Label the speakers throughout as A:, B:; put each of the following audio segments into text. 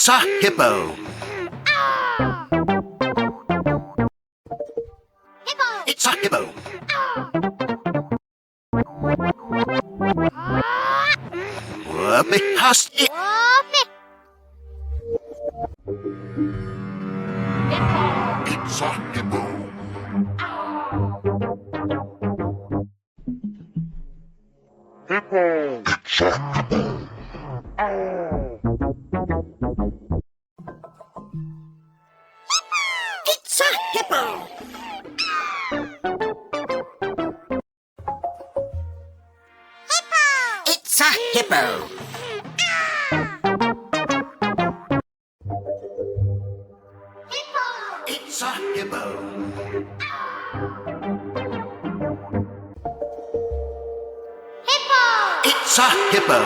A: It's a hippo. It's a hippo. Because it's a hippo. It's a hippo. It's a hippo. It's a hippo. It's a hippo. It's a hippo.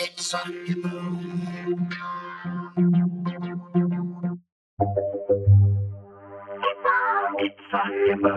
A: It's a hippo. It's a hippo. It's a hippo.